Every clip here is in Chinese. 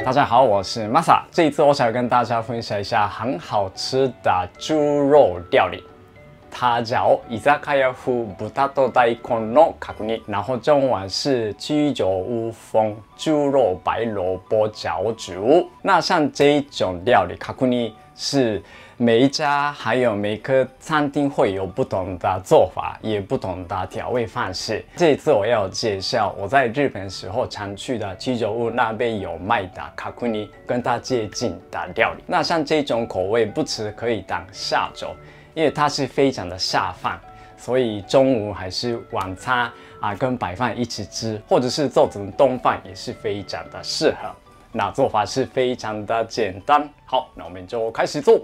大家好，我是 Masa。这一次我想跟大家分享一下很好吃的猪肉料理，它叫居酒屋風豚と大根の角煮，然后中文是居酒屋风猪肉白萝卜饺煮。那像这一种料理，角煮是每一家还有每个餐厅会有不同的做法，也不同的调味方式。这一次我要介绍我在日本时候常去的居酒屋那边有卖的角煮，跟它接近的料理。那像这种口味不吃可以当下酒，因为它是非常的下饭，所以中午还是晚餐跟白饭一起吃，或者是做成冻饭也是非常的适合。那做法是非常的简单。好，那我们就开始做。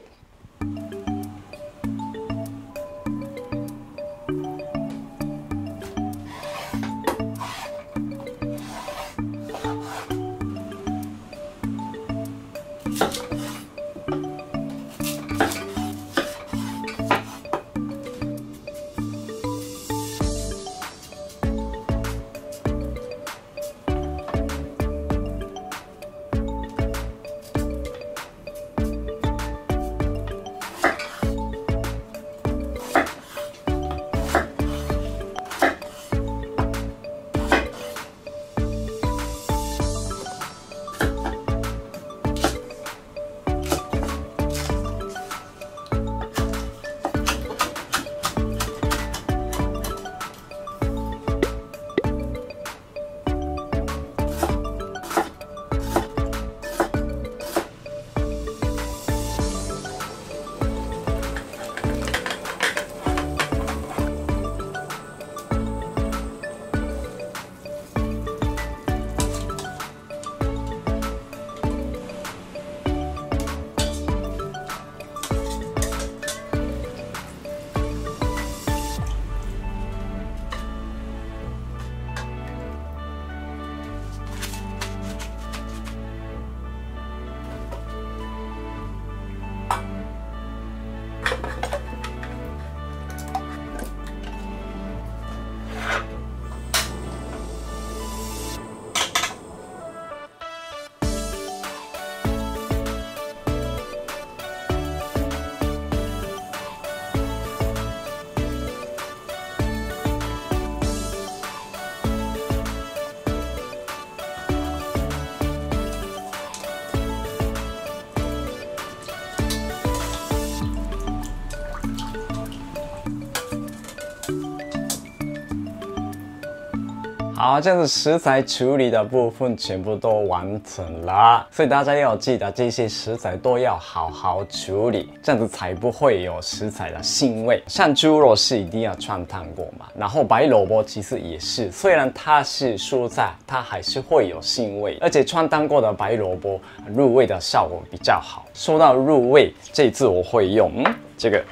好，这样子食材处理的部分全部都完成了，所以大家要记得这些食材都要好好处理，这样子才不会有食材的腥味。像猪肉是一定要穿烫过嘛，然后白萝卜其实也是，虽然它是蔬菜，它还是会有腥味，而且穿烫过的白萝卜入味的效果比较好。说到入味，这一次我会用这个。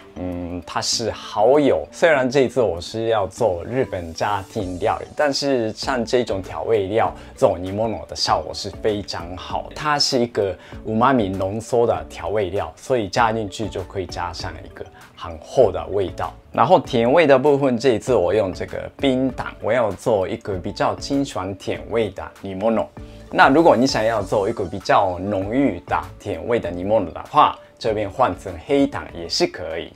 它是蚝油。虽然这一次我是要做日本家庭料理，但是像这种调味料，这种煮物的效果是非常好。它是一个うまみ浓缩的调味料，所以加进去就可以加上一个很厚的味道。然后甜味的部分，这一次我用这个冰糖，我要做一个比较清爽甜味的煮物。那如果你想要做一个比较浓郁的甜味的煮物的话，这边换成黑糖也是可以。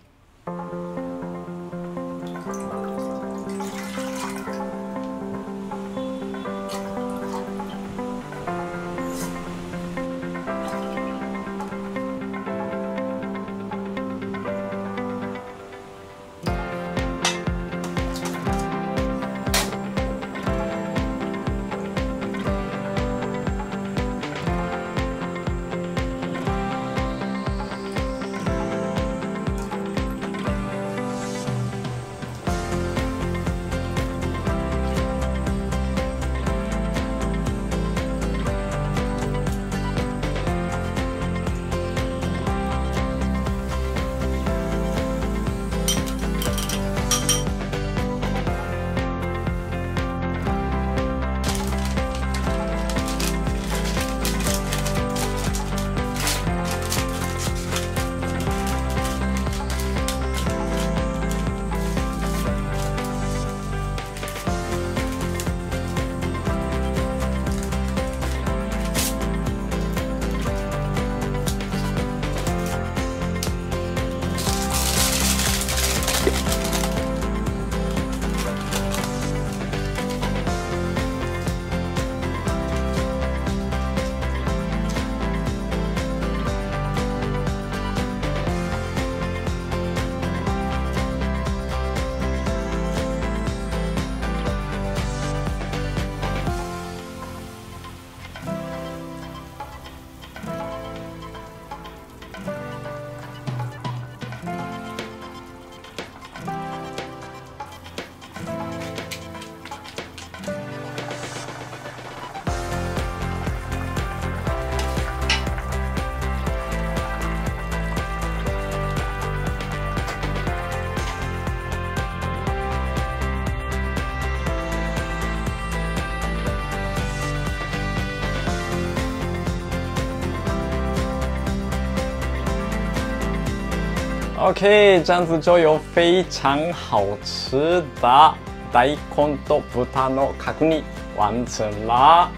OK， 这样子就有非常好吃的大根と豚の角煮完成啦。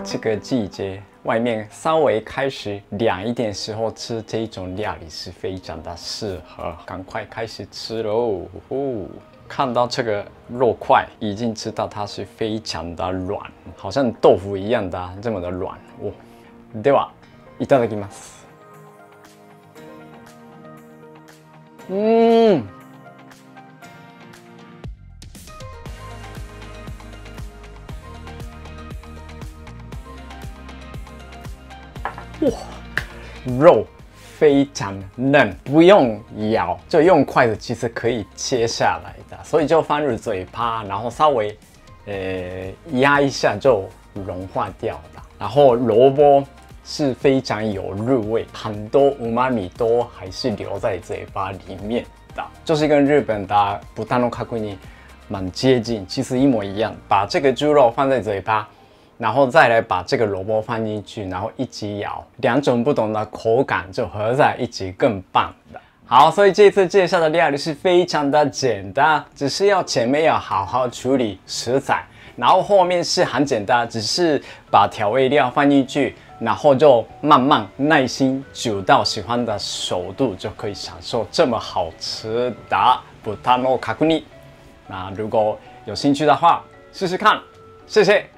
这个季节外面稍微开始凉一点时候吃这种料理是非常的适合，赶快开始吃喽！看到这个肉块，已经知道它是非常的软，好像豆腐一样的这么的软哦。ではいただきます。哇，肉非常嫩，不用咬，就用筷子其实可以切下来的，所以就放入嘴巴，然后稍微压一下就融化掉了。然后萝卜是非常有入味，很多うまみ都还是留在嘴巴里面的，就是跟日本的豚の角煮蛮接近，其实一模一样。把这个猪肉放在嘴巴。然后再来把这个萝卜放进去，然后一起咬，两种不同的口感就合在一起，更棒的。好，所以这次介绍的料理是非常的简单，只是要前面要好好处理食材，然后后面是很简单，只是把调味料放进去，然后就慢慢耐心煮到喜欢的熟度，就可以享受这么好吃的豚の角煮。那如果有兴趣的话，试试看，谢谢。